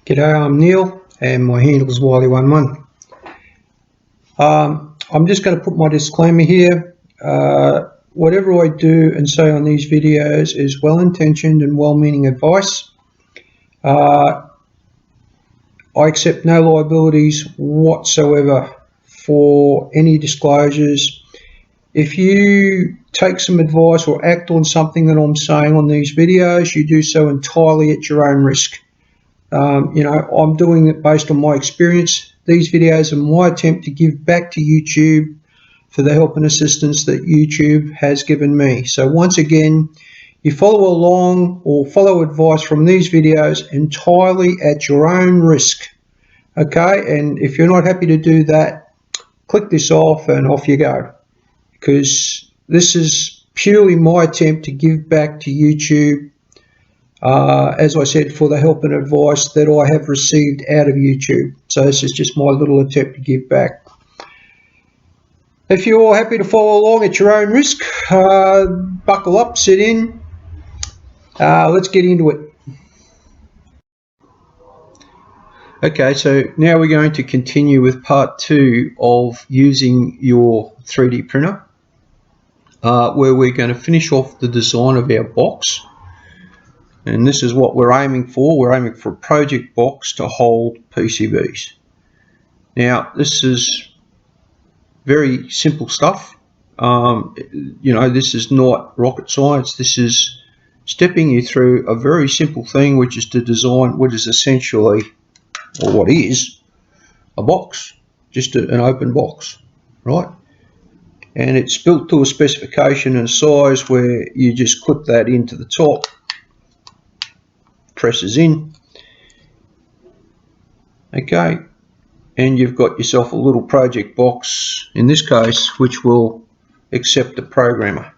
G'day, I'm Neil and my handle is Wiley11. I'm just going to put my disclaimer here. Whatever I do and say on these videos is well-intentioned and well-meaning advice. I accept no liabilities whatsoever for any disclosures. If you take some advice or act on something that I'm saying on these videos, you do so entirely at your own risk. I'm doing it based on my experience. These videos are my attempt to give back to YouTube for the help and assistance that YouTube has given me. So once again, you follow along or follow advice from these videos entirely at your own risk. Okay, and if you're not happy to do that, click this off and off you go. Because this is purely my attempt to give back to YouTube, as I said, for the help and advice that I have received out of YouTube. So this is just my little attempt to give back. If you're happy to follow along at your own risk, buckle up, sit in. Let's get into it. Okay, so now we're going to continue with part 2 of using your 3D printer, where we're going to finish off the design of our box. And this is what we're aiming for. We're aiming for a project box to hold PCBs. Now, this is very simple stuff. This is not rocket science. This is stepping you through a very simple thing, which is to design what is essentially, or what is, a box, just an open box, right? And it's built to a specification and a size where you just clip that into the top, presses in, okay, and you've got yourself a little project box, in this case, which will accept the programmer,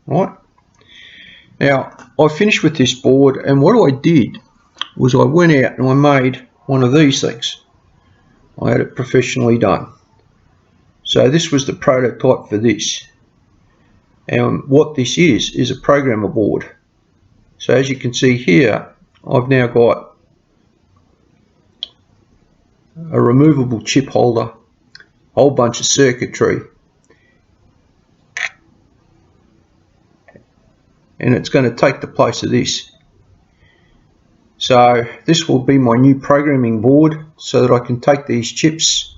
right? Now, I finished with this board, and what I did was I went out and I made one of these things. I had it professionally done. So this was the prototype for this, and what this is a programmer board. So as you can see here, I've now got a removable chip holder, a whole bunch of circuitry, and it's going to take the place of this. So this will be my new programming board, so that I can take these chips,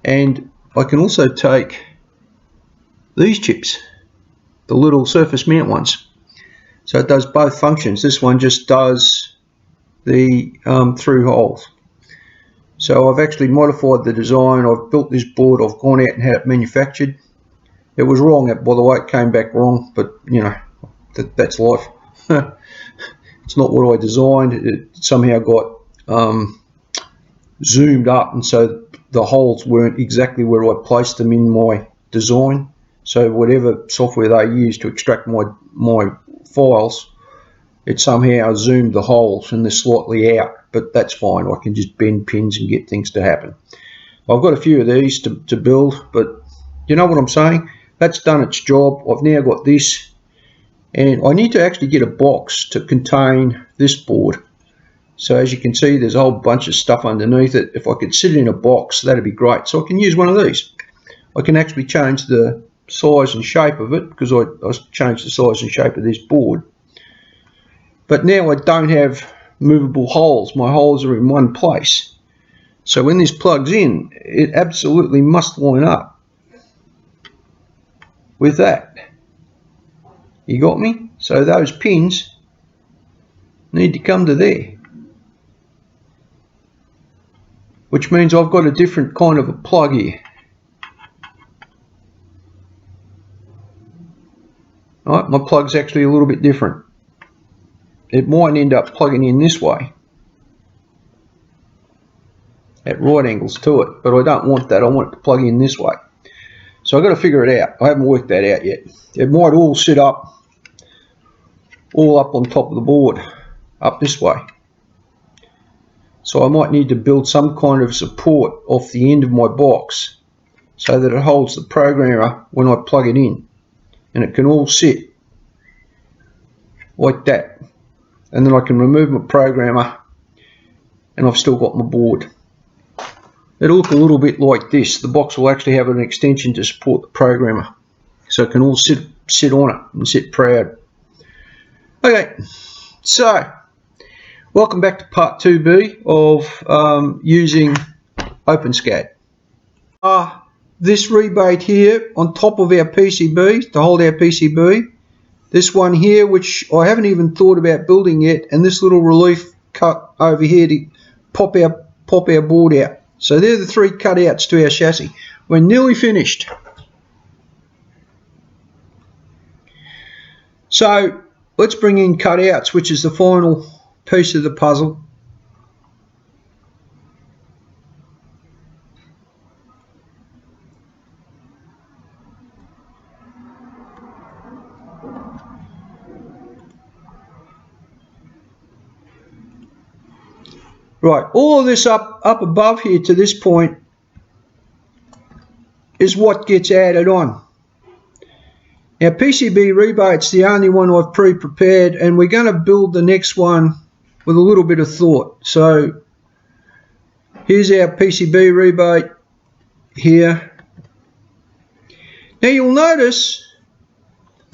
and I can also take these chips, the little surface mount ones. So it does both functions. This one just does the through holes. So I've actually modified the design. I've built this board. I've gone out and had it manufactured. It was wrong, by the way. It came back wrong, but you know, that's life. It's not what I designed. It somehow got zoomed up, and so the holes weren't exactly where I placed them in my design. So whatever software they use to extract my files, it somehow zoomed the holes and they're slightly out, but that's fine. I can just bend pins and get things to happen. I've got a few of these to build, but you know what I'm saying? That's done its job. I've now got this, and I need to actually get a box to contain this board. So as you can see, there's a whole bunch of stuff underneath it. If I could sit it in a box, that'd be great. So I can use one of these. I can actually change the size and shape of it, because I changed the size and shape of this board. But now I don't have movable holes. My holes are in one place. So when this plugs in, it absolutely must line up with that. You got me? So those pins need to come to there, which means I've got a different kind of a plug here. Right, my plug's actually a little bit different. It might end up plugging in this way at right angles to it, but I don't want that. I want it to plug in this way. So I've got to figure it out. I haven't worked that out yet. It might all sit up, all up on top of the board, up this way. So I might need to build some kind of support off the end of my box so that it holds the programmer when I plug it in, and it can all sit like that. And then I can remove my programmer and I've still got my board. It'll look a little bit like this. The box will actually have an extension to support the programmer, so it can all sit on it and sit proud. Okay, so welcome back to part 2B of using OpenSCAD. This rebate here on top of our PCB to hold our PCB. This one here, which I haven't even thought about building yet, and this little relief cut over here to pop our board out. So they're the 3 cutouts to our chassis. We're nearly finished. So let's bring in cutouts, which is the final piece of the puzzle. Right, all of this up above here to this point is what gets added on. Now PCB rebate's the only one I've pre-prepared, and we're going to build the next one with a little bit of thought. So here's our PCB rebate here. Now you'll notice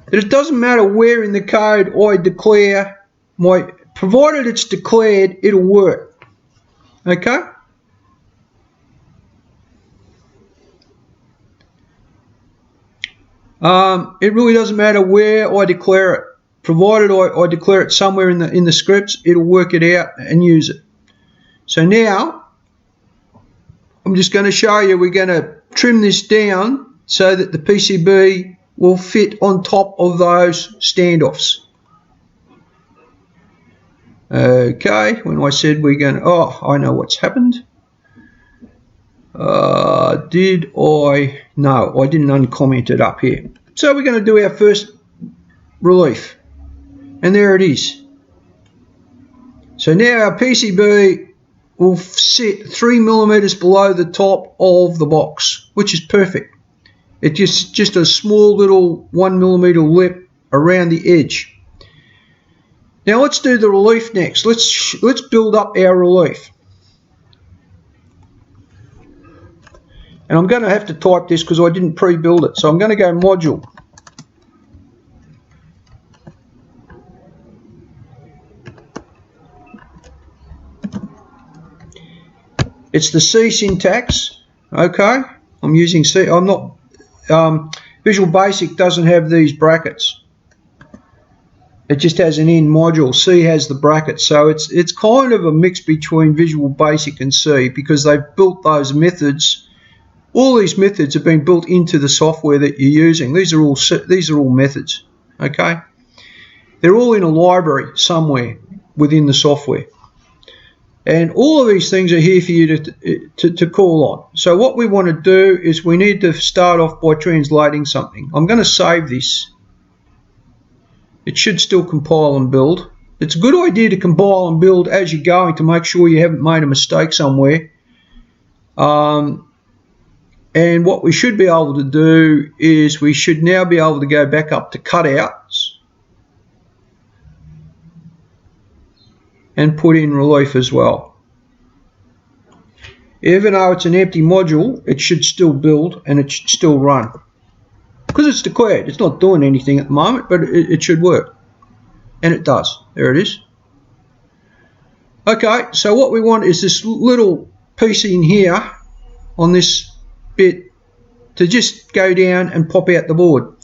that it doesn't matter where in the code I declare provided it's declared, it'll work. Okay? It really doesn't matter where I declare it. Provided I declare it somewhere in the scripts, it'll work it out and use it. So now, I'm just going to show you, we're going to trim this down so that the PCB will fit on top of those standoffs. Okay, when I said we're going to, oh, I know what's happened. Did I? No, I didn't uncomment it up here. So we're going to do our first relief. And there it is. So now our PCB will sit 3mm below the top of the box, which is perfect. It's just a small little 1mm lip around the edge. Now let's do the relief next. Let's build up our relief. And I'm going to have to type this because I didn't pre-build it. So I'm going to go module. It's the C syntax. Okay. I'm using C. I'm not. Visual Basic doesn't have these brackets. It just has an in module. C has the brackets, so it's kind of a mix between Visual Basic and C because they've built those methods. All these methods have been built into the software that you're using. These are all methods. Okay, they're all in a library somewhere within the software, and all of these things are here for you to call on. So what we want to do is we need to start off by translating something. I'm going to save this. It should still compile and build. It's a good idea to compile and build as you're going to make sure you haven't made a mistake somewhere. And what we should be able to do is we should now be able to go back up to cutouts and put in relief as well. Even though it's an empty module, it should still build and it should still run. Because it's declared, it's not doing anything at the moment, but it should work. And it does. There it is. Okay, so what we want is this little piece in here on this bit to just go down and pop out the board.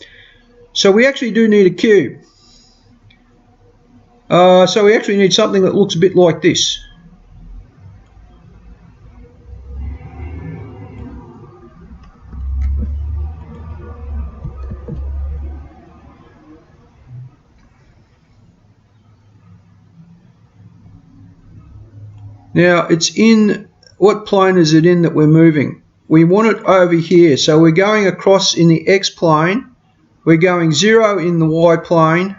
So we actually do need a cube. So we actually need something that looks a bit like this. Now it's in, what plane is it in that we're moving? We want it over here, so we're going across in the X plane, we're going 0 in the Y plane,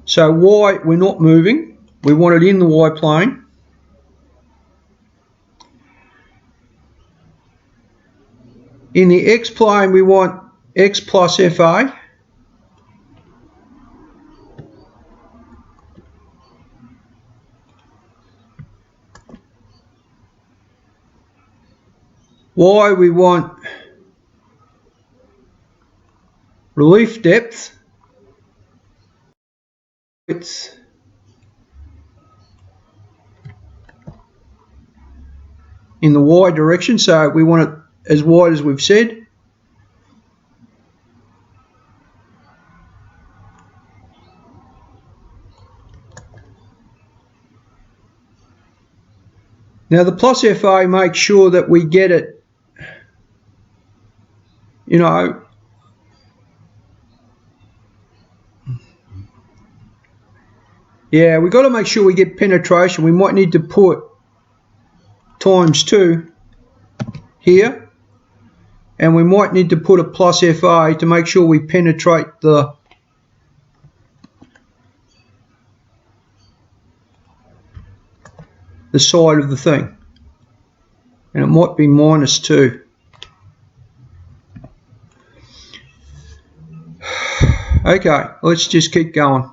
so Y we're not moving, we want it in the Y plane. In the X plane we want X plus FA. Y we want relief depth, width, in the Y direction, so we want it as wide as we've said. Now the plus FA makes sure that we get it, you know, yeah, we've got to make sure we get penetration. We might need to put ×2 here, and we might need to put a plus FA to make sure we penetrate the side of the thing, and it might be -2. Okay, let's just keep going.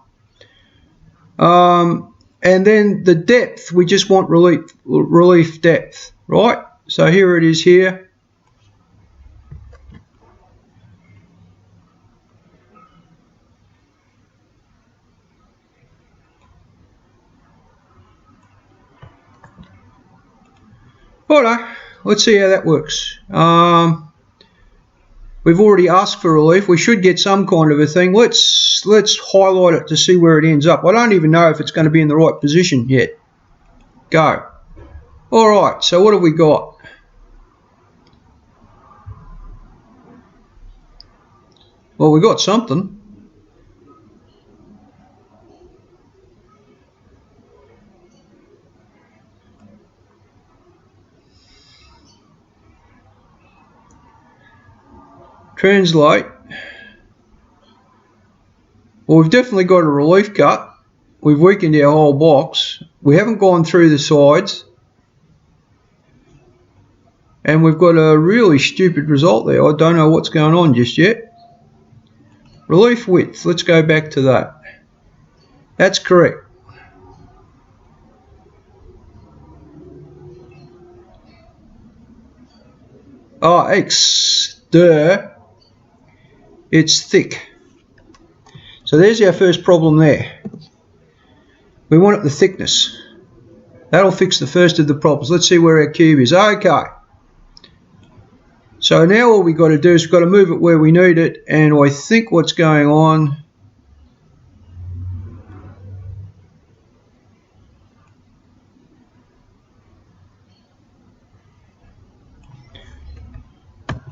And then the depth, we just want relief depth, right? So here it is here. Righto, let's see how that works. We've already asked for relief. We should get some kind of a thing. Let's highlight it to see where it ends up. I don't even know if it's going to be in the right position yet. Go. All right, so what have we got? Well, we got something. Translate. Well, we've definitely got a relief cut. We've weakened our whole box. We haven't gone through the sides. And we've got a really stupid result there. I don't know what's going on just yet. Relief width. Let's go back to that. That's correct. Oh, X. Duh. It's thick. So there's our first problem there. We want it the thickness. That'll fix the first of the problems. Let's see where our cube is. Okay. So now all we've got to do is we've got to move it where we need it, and I think what's going on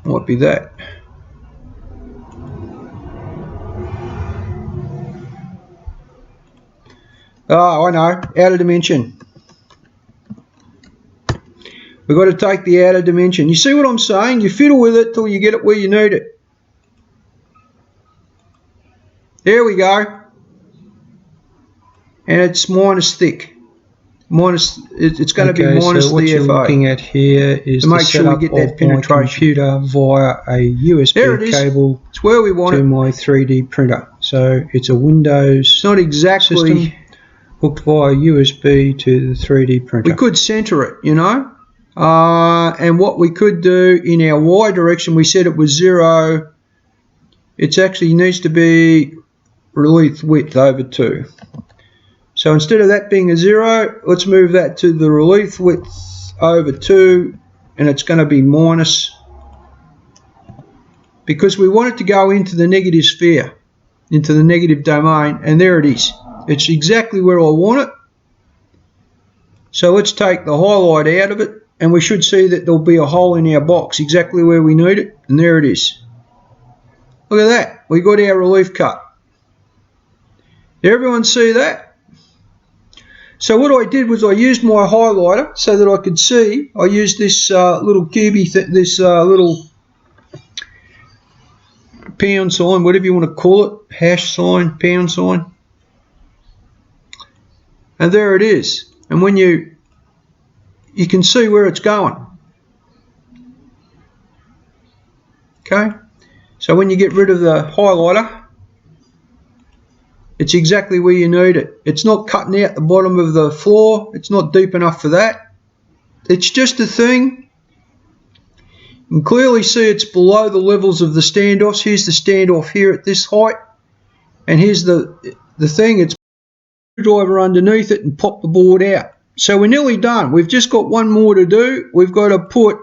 might be that. Oh, I know, outer dimension. We've got to take the outer dimension. You see what I'm saying? You fiddle with it till you get it where you need it. There we go. And it's minus thick. It's going to be minus so what the you're FA. Looking at here is to the make sure we get that penetration. my computer via a USB cable it's where we want to it. my 3D printer. So it's a Windows It's not exactly system hooked via USB to the 3D printer. We could center it, you know. And what we could do in our Y direction, we said it was 0. It actually needs to be relief width over 2. So instead of that being a 0, let's move that to the relief width over 2, and it's going to be minus, because we want it to go into the negative sphere, into the negative domain, and there it is. It's exactly where I want it. So let's take the highlight out of it, and we should see that there'll be a hole in our box exactly where we need it, and there it is. Look at that. We got our relief cut. Did everyone see that? So what I did was I used my highlighter so that I could see. I used this little cubey, this little pound sign, whatever you want to call it, hash sign, pound sign. And there it is. And when you can see where it's going. Okay. So So when you get rid of the highlighter, it's exactly where you need it. It's not cutting out the bottom of the floor. It's not deep enough for that. It's just a thing. You can clearly see it's below the levels of the standoffs. Here's the standoff here at this height. And here's the thing. It's driver underneath it and pop the board out. So we're nearly done. We've just got one more to do. We've got to put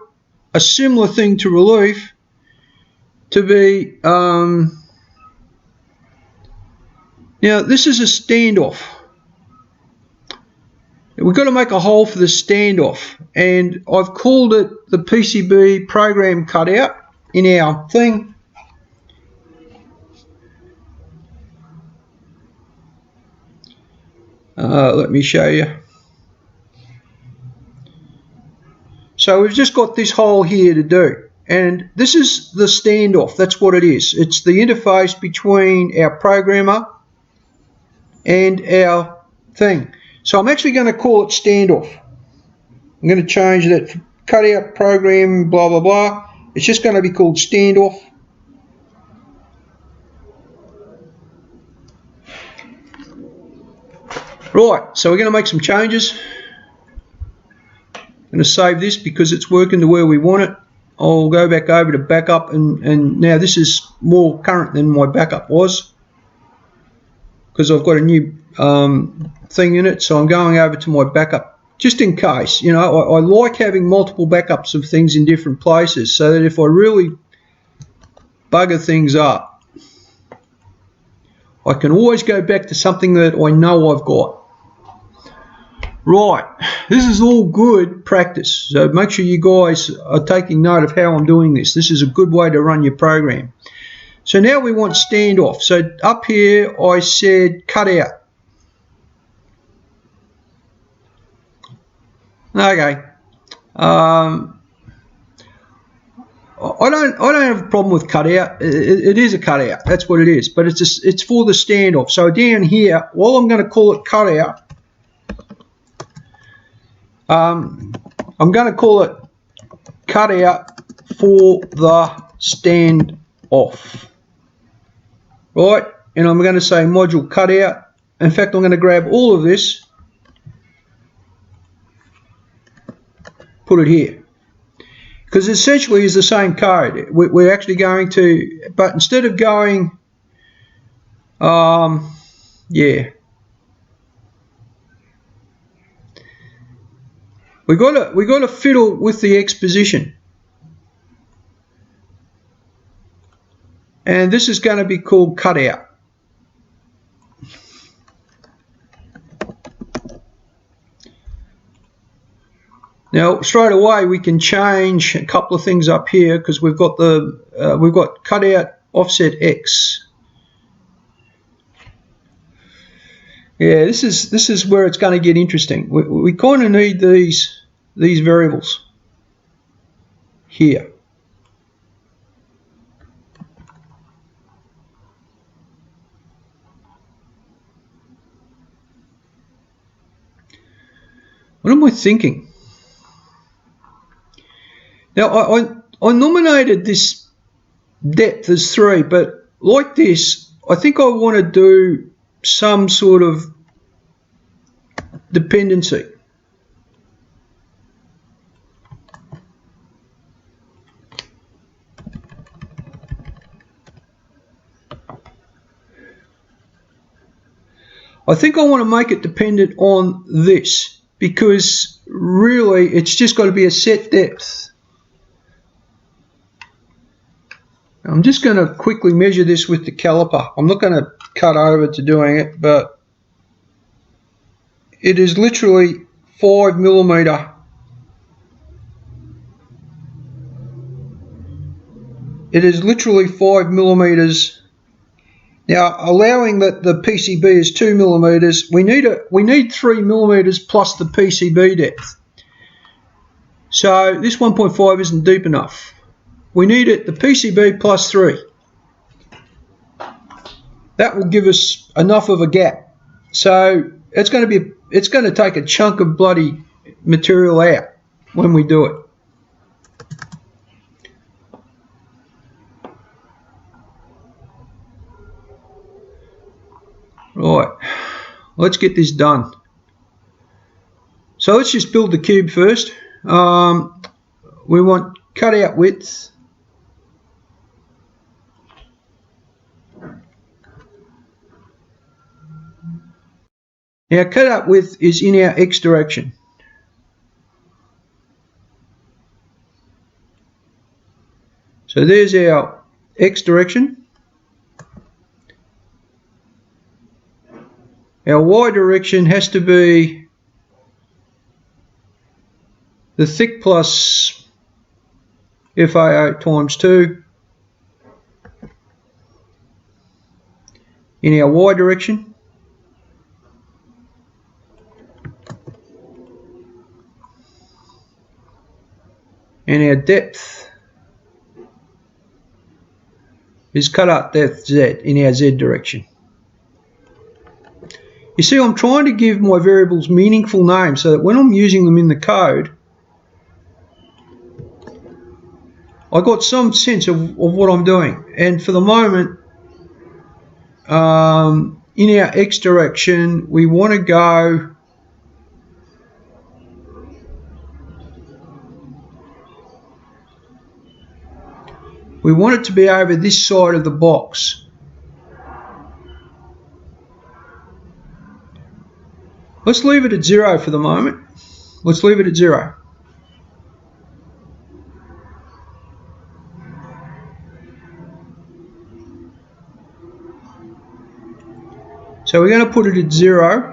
a similar thing to relief to be... Now, this is a standoff. We've got to make a hole for the standoff, and I've called it the PCB program cutout in our thing. Let me show you. So we've just got this hole here to do, and this is the standoff. That's what it is. It's the interface between our programmer and our thing. So I'm actually going to call it standoff. I'm going to change that cutout program blah blah blah. It's just going to be called standoff. Right, so we're going to make some changes. I'm going to save this because it's working to where we want it. I'll go back over to backup, and now this is more current than my backup was, because I've got a new thing in it. So I'm going over to my backup just in case. You know, I like having multiple backups of things in different places, so that if I really bugger things up, I can always go back to something that I know I've got. Right, this is all good practice, so make sure you guys are taking note of how I'm doing this. This is a good way to run your program. So now we want standoff. So up here I said cutout. Okay. I don't have a problem with cutout. It is a cutout. That's what it is. But it's for the standoff. So down here, while I'm going to call it cutout, I'm going to call it cutout for the standoff. Right, and I'm going to say module cutout. In fact, I'm going to grab all of this, put it here, because essentially it's the same code. We're actually going to, but instead of going, yeah, we got to fiddle with the exposition. And this is going to be called cutout. Now straight away we can change a couple of things up here, because we've got cutout offset X. Yeah, this is where it's going to get interesting. We kind of need these variables here. What am I thinking? Now, I nominated this depth as 3, but like this, I think I want to do some sort of dependency. I think I want to make it dependent on this, because really it's just got to be a set depth. I'm just going to quickly measure this with the caliper. I'm not going to cut over to doing it, but it is literally 5 millimeter. It is literally 5 millimeters. Now, allowing that the PCB is 2 millimeters, we need 3 millimeters plus the PCB depth. So this 1.5 isn't deep enough. We need it, the PCB plus 3. That will give us enough of a gap. So it's going to take a chunk of bloody material out when we do it. Right, let's get this done. So let's just build the cube first. We want cutout width. Now cutout width is in our X direction. So there's our X direction. Our Y direction has to be the thick plus FAO times 2 in our Y direction. And our depth is cutout depth Z in our Z direction. You see, I'm trying to give my variables meaningful names so that when I'm using them in the code, I got some sense of what I'm doing. And for the moment, in our X direction, we want to go we want it to be over this side of the box. Let's leave it at 0 for the moment. Let's leave it at 0. So we're going to put it at 0.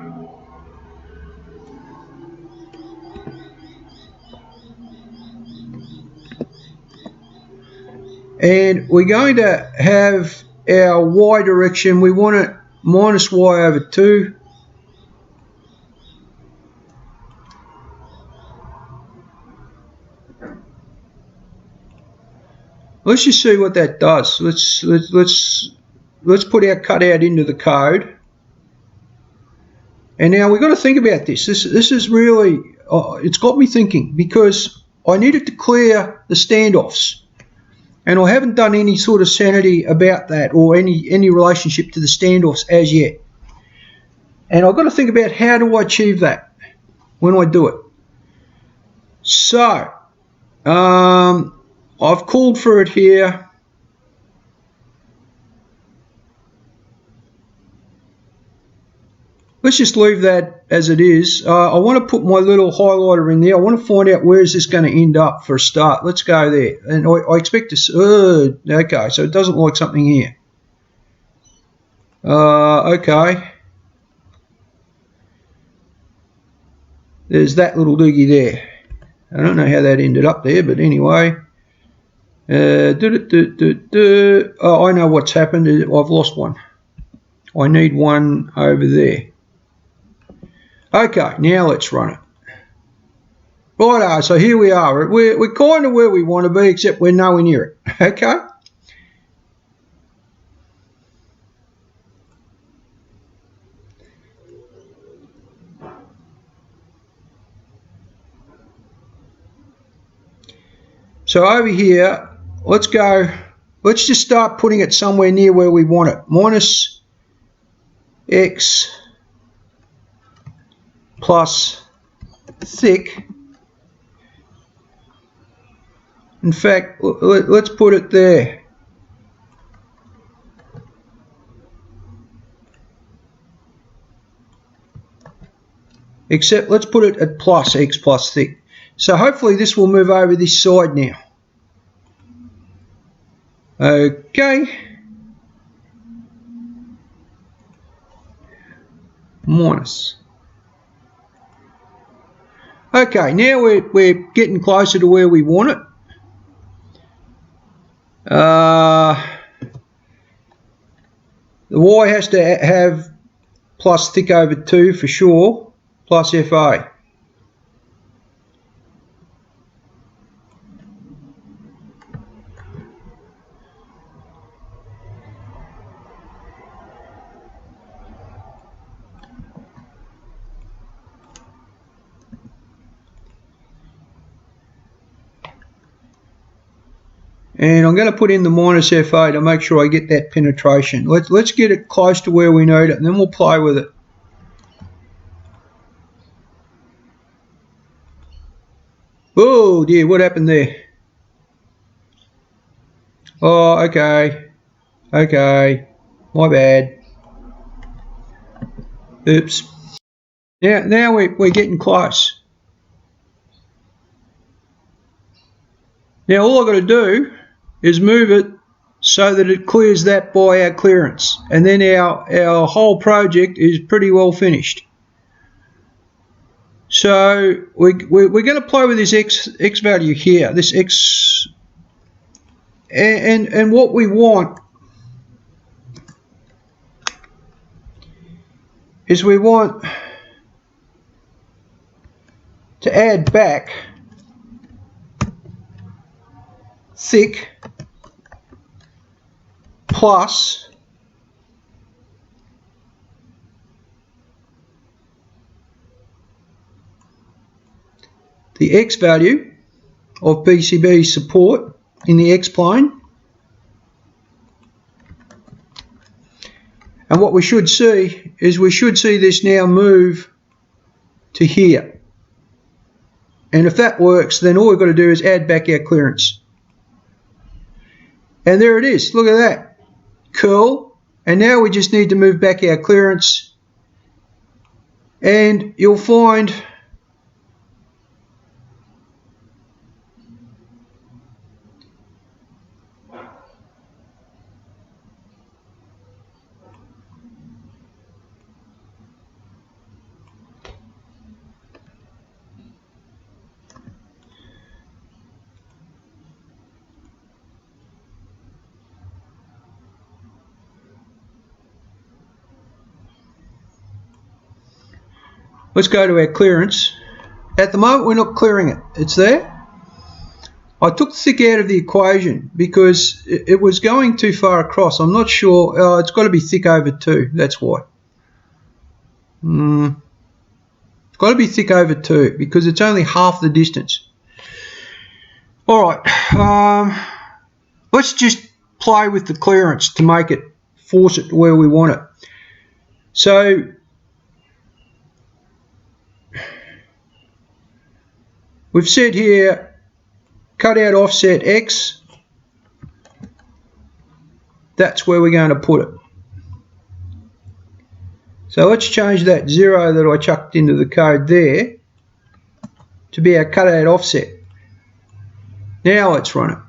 And we're going to have our Y direction, we want it minus Y over 2. Let's just see what that does. Let's put our cutout into the code. And now we've got to think about this. This is really, it's got me thinking, because I needed to clear the standoffs. And I haven't done any sort of sanity about that or any relationship to the standoffs as yet. And I've got to think about how do I achieve that when I do it. So, I've called for it here. Let's just leave that as it is. I want to put my little highlighter in there. I want to find out where is this going to end up for a start. Let's go there. And I expect to... okay, so it doesn't like something here. Okay. There's that little doogie there. I don't know how that ended up there, but anyway. Oh, I know what's happened. I've lost one. I need one over there. Okay, now let's run it. Righto, so here we are. We're kind of where we want to be, except we're nowhere near it. Okay. So over here, let's just start putting it somewhere near where we want it. Minus X plus thick. In fact, let's put it there. Except let's put it at plus X plus thick. So hopefully this will move over this side now. Okay. Minus. Okay, now we're getting closer to where we want it. The Y has to have plus thick over 2 for sure, plus FA. And I'm going to put in the -FA to make sure I get that penetration. Let's get it close to where we need it, and then we'll play with it. Oh dear, what happened there? Oh, okay. Okay. My bad. Oops. Now we're getting close. Now all I've got to do is move it so that it clears that by our clearance, and then our whole project is pretty well finished. So we're going to play with this x value here, this x, and what we want is we want to add back thick plus the x value of PCB support in the x-plane. And what we should see is we should see this now move to here. And if that works, then all we've got to do is add back our clearance. And there it is. Look at that. Cool. And now we just need to move back our clearance. And you'll find let's go to our clearance. At the moment we're not clearing it. It's there. I took thick out of the equation because it was going too far across. I'm not sure. It's got to be thick over 2. That's why. It's got to be thick over 2 because it's only half the distance. Alright. Let's just play with the clearance to make it, force it to where we want it. So we've said here cut out offset X. That's where we're going to put it. So let's change that 0 that I chucked into the code there to be our cut out offset. Now let's run it.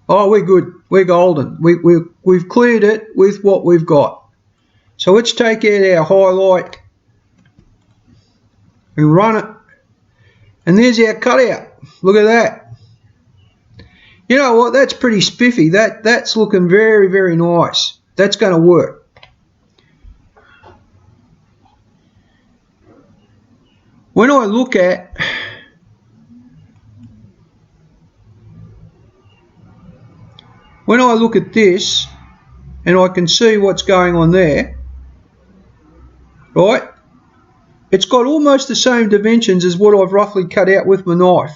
Oh, we're good. We're golden. We've cleared it with what we've got. So let's take out our highlight and run it. And there's our cutout. Look at that. You know what? That's pretty spiffy. That's looking very, very nice. That's going to work. When I look at this and I can see what's going on there, right? It's got almost the same dimensions as what I've roughly cut out with my knife.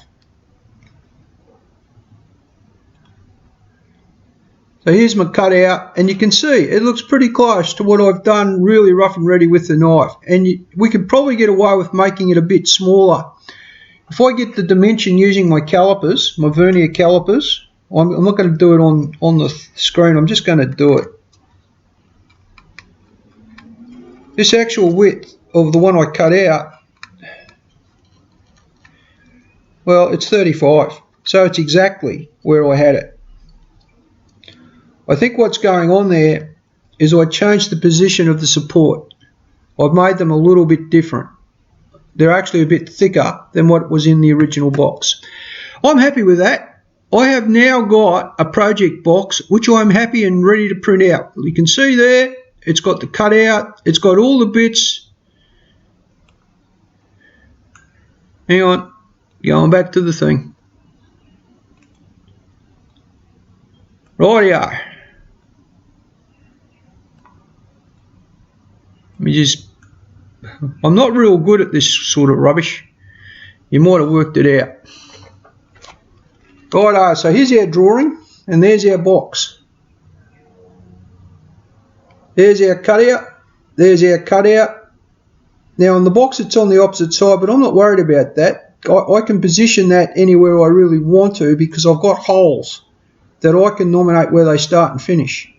So here's my cutout, and you can see it looks pretty close to what I've done really rough and ready with the knife. And we could probably get away with making it a bit smaller. If I get the dimension using my calipers, my vernier calipers, I'm not going to do it on the screen, I'm just going to do it. This actual width of the one I cut out, well, it's 35, so it's exactly where I had it. I think what's going on there is I changed the position of the support. I've made them a little bit different. They're actually a bit thicker than what was in the original box. I'm happy with that. I have now got a project box which I'm happy and ready to print out. You can see there, it's got the cutout, it's got all the bits. Hang on, going back to the thing. Rightio. I'm not real good at this sort of rubbish. You might have worked it out. Righto, so here's our drawing. and there's our box. There's our cutout. There's our cutout. Now on the box it's on the opposite side, but I'm not worried about that. I can position that anywhere I really want to because I've got holes that I can nominate where they start and finish.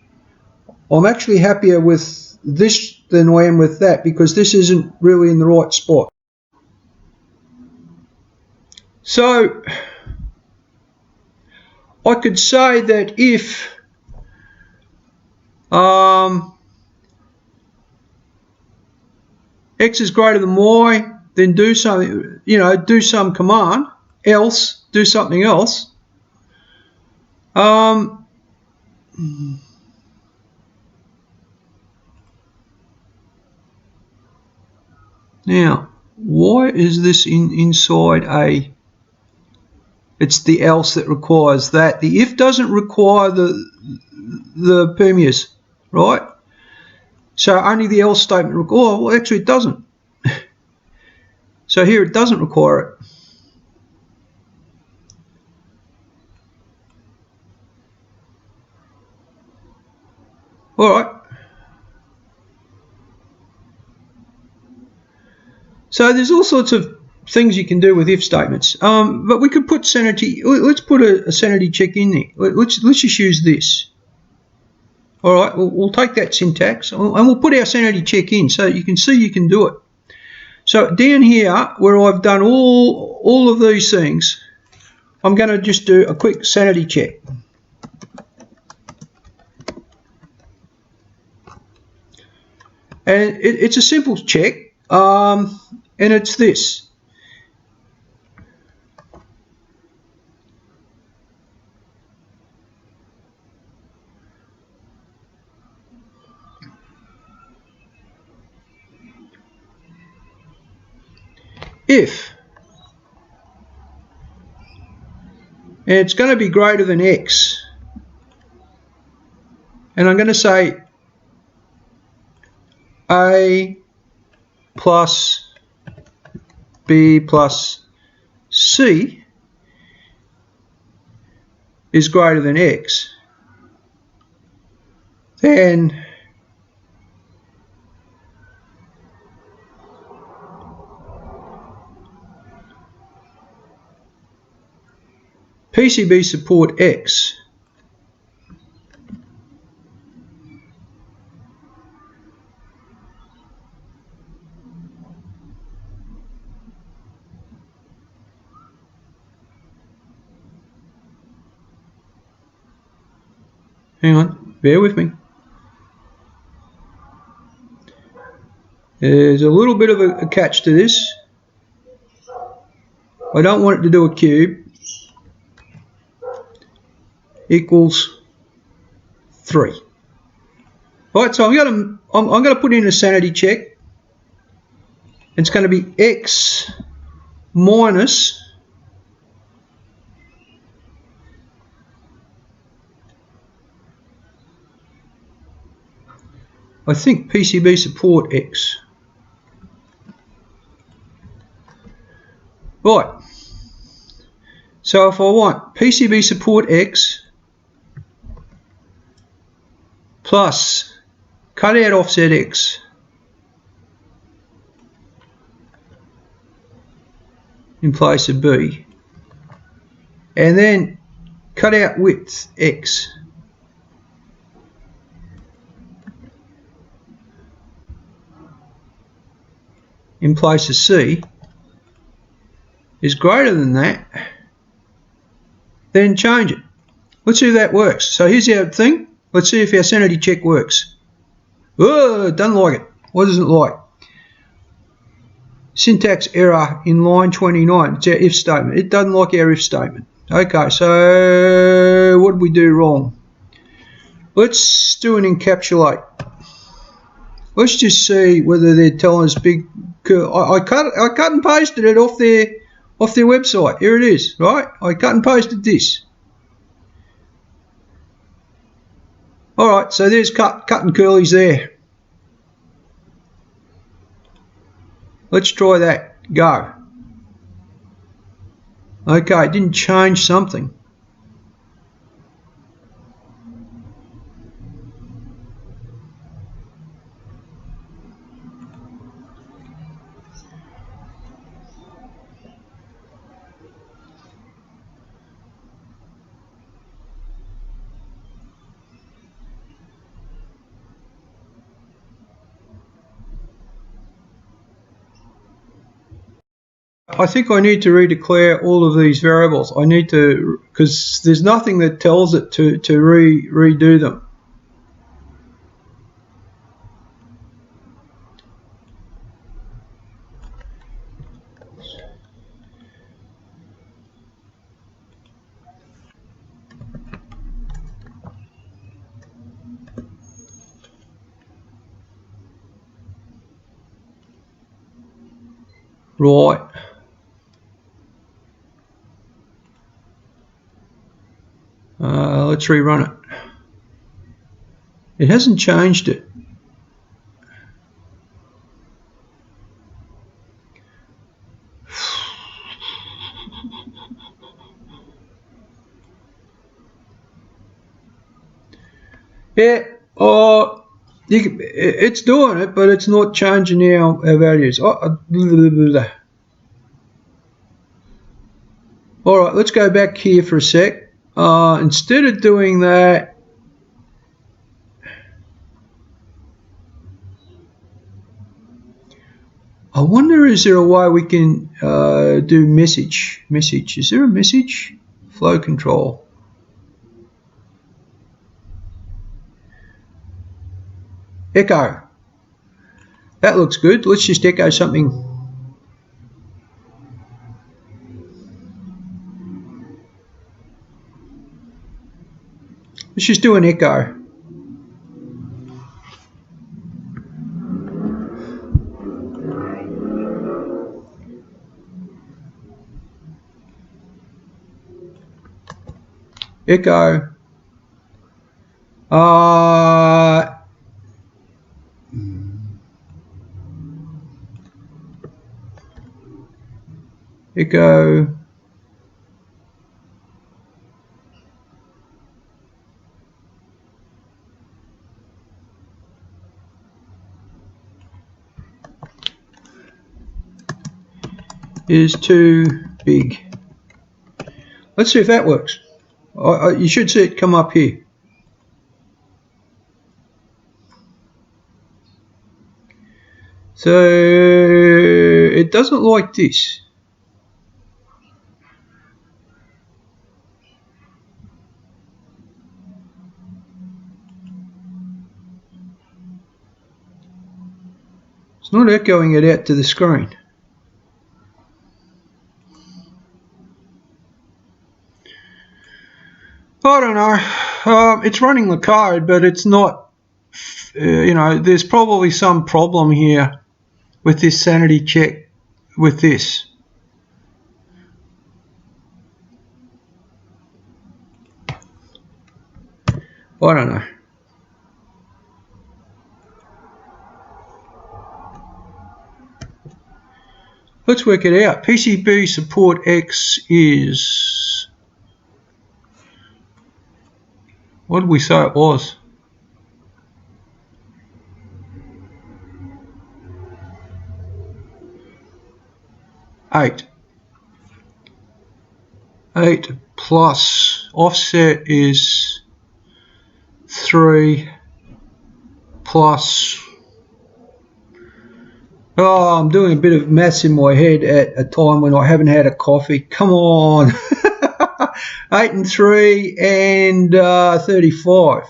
I'm actually happier with this than I am with that because this isn't really in the right spot. So I could say that if X is greater than Y, then do something, do some command, else, do something else. Now, why is this inside a... It's the else that requires that. The if doesn't require the permeas, right? So only the else statement requires... Oh, well, actually it doesn't. So here it doesn't require it. All right. So there's all sorts of things you can do with if statements, but we could put sanity. Let's put a sanity check in there. Let's just use this. All right, we'll take that syntax and we'll put our sanity check in so you can see you can do it. So down here where I've done all of these things, I'm going to just do a quick sanity check. And it's a simple check, and it's this. If, and it's going to be greater than X, and I'm going to say A plus B plus C is greater than X, then PCB support X hang on, bear with me. There's a little bit of a catch to this. I don't want it to do a cube. Equals 3. Right, so I'm going to put in a sanity check. It's going to be X minus I think PCB support X. Right. So if I want PCB support X plus cutout offset X in place of B, and then cutout width X in place of C is greater than that, then change it. Let's see if that works. So here's our thing. Let's see if our sanity check works. Oh, it doesn't like it. What does it like? Syntax error in line 29. It's our if statement. It doesn't like our if statement. Okay, so what did we do wrong? Let's do an encapsulate. Let's just see whether they're telling us big curve. I cut and pasted it off their website. Here it is, right? I cut and pasted this. All right, so there's cut and curlies there. Let's try that. Go. Okay, it didn't change something. I think I need to redeclare all of these variables. I need to, because there's nothing that tells it to redo them. Right. Let's rerun it. It hasn't changed it. Yeah, it's doing it, but it's not changing our values. All right, let's go back here for a sec. Instead of doing that, I wonder, is there a way we can do message? Message, is there a message? Flow control. Echo. That looks good. Let's just echo something. Let's just do an echo. Echo. Echo. Is too big. Let's see if that works. You should see it come up here. So it doesn't like this. It's not echoing it out to the screen. I don't know. It's running the code, but it's not, there's probably some problem here with this sanity check with this. I don't know. Let's work it out. PCB support X is, what did we say it was? Eight plus offset is 3 plus, I'm doing a bit of maths in my head at a time when I haven't had a coffee. Come on. 8 and 3 and 35.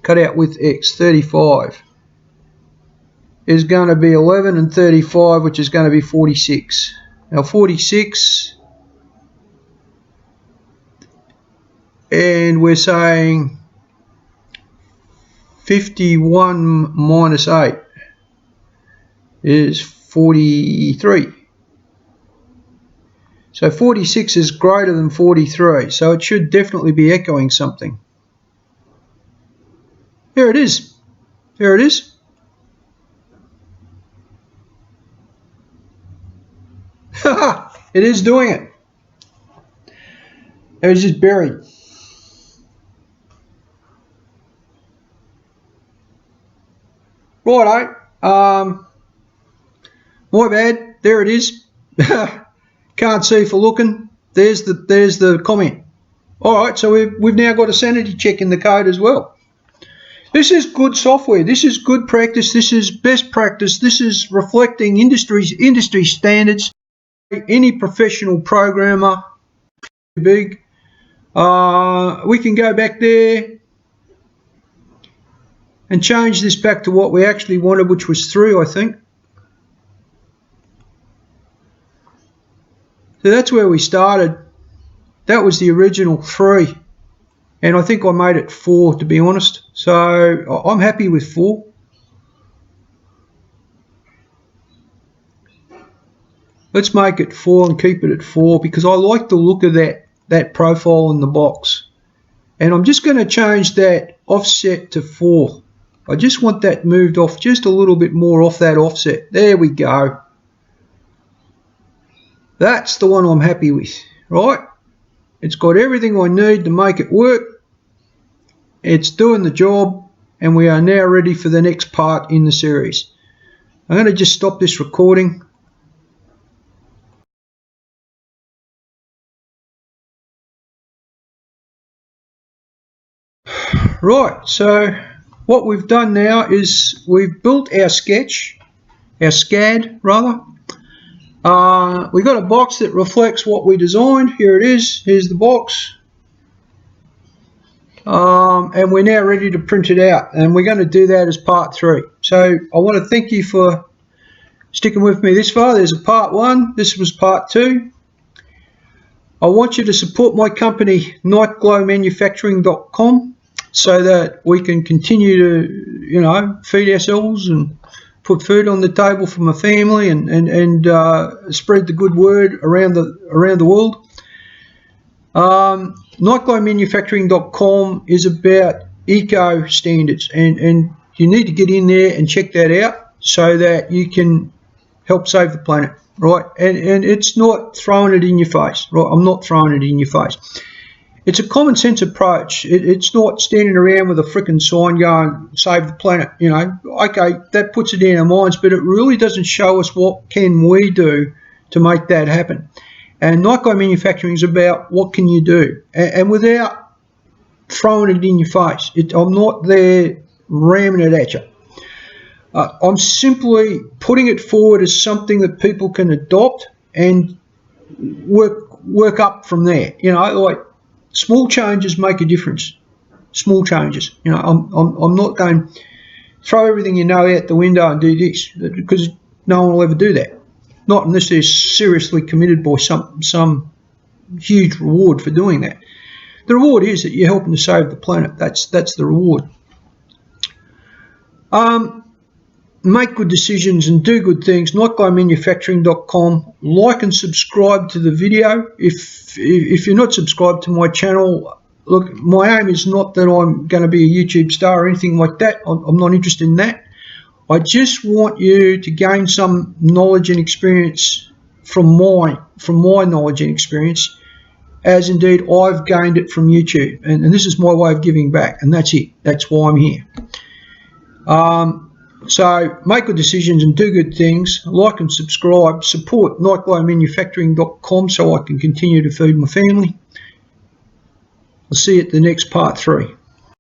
Cut out with X. 35 is going to be 11 and 35, which is going to be 46. Now 46, and we're saying 51 minus 8 is 43. So 46 is greater than 43, so it should definitely be echoing something. There it is. There it is. It is doing it. It was just buried. Righto. My bad. There it is. Can't see for looking. There's the comment. All right, so we've now got a sanity check in the code as well. This is good software. This is good practice. This is best practice. This is reflecting industry standards. any professional programmer, big, we can go back there and change this back to what we actually wanted, which was 3, I think. So that's where we started. That was the original 3. And I think I made it 4, to be honest. So I'm happy with 4. Let's make it 4 and keep it at 4 because I like the look of that profile in the box. And I'm just going to change that offset to 4. I just want that moved off just a little bit more off that offset. There we go. That's the one I'm happy with, right? It's got everything I need to make it work. It's doing the job, and we are now ready for the next part in the series. I'm going to just stop this recording. Right, so what we've done now is we've built our sketch, our SCAD rather. We've got a box that reflects what we designed. Here it is. Here's the box. And we're now ready to print it out. And we're going to do that as part 3. So I want to thank you for sticking with me this far. There's a part 1. This was part 2. I want you to support my company, nightglowmanufacturing.com, so that we can continue to, feed ourselves and put food on the table for my family and spread the good word around the world. Nightglowmanufacturing.com is about eco standards, and you need to get in there and check that out so that you can help save the planet, right? And it's not throwing it in your face, right? I'm not throwing it in your face. It's a common sense approach. It's not standing around with a frickin' sign going, save the planet, Okay, that puts it in our minds, but it really doesn't show us what can we do to make that happen. And Nightglow Manufacturing is about what can you do, and without throwing it in your face. I'm not there ramming it at you. I'm simply putting it forward as something that people can adopt and work up from there. Like small changes make a difference. Small changes. I'm not going throw everything you know out the window and do this, because no one will ever do that. Not unless they're seriously committed by some huge reward for doing that. The reward is that you're helping to save the planet. That's the reward. Make good decisions and do good things. Nightglowmanufacturing.com. Like and subscribe to the video. If you're not subscribed to my channel, look, my aim is not that I'm going to be a YouTube star or anything like that. I'm not interested in that. I just want you to gain some knowledge and experience from my knowledge and experience, as indeed I've gained it from YouTube. And this is my way of giving back, and that's it. That's why I'm here. So make good decisions and do good things. Like and subscribe. Support nightglowmanufacturing.com so I can continue to feed my family. I'll see you at the next part 3.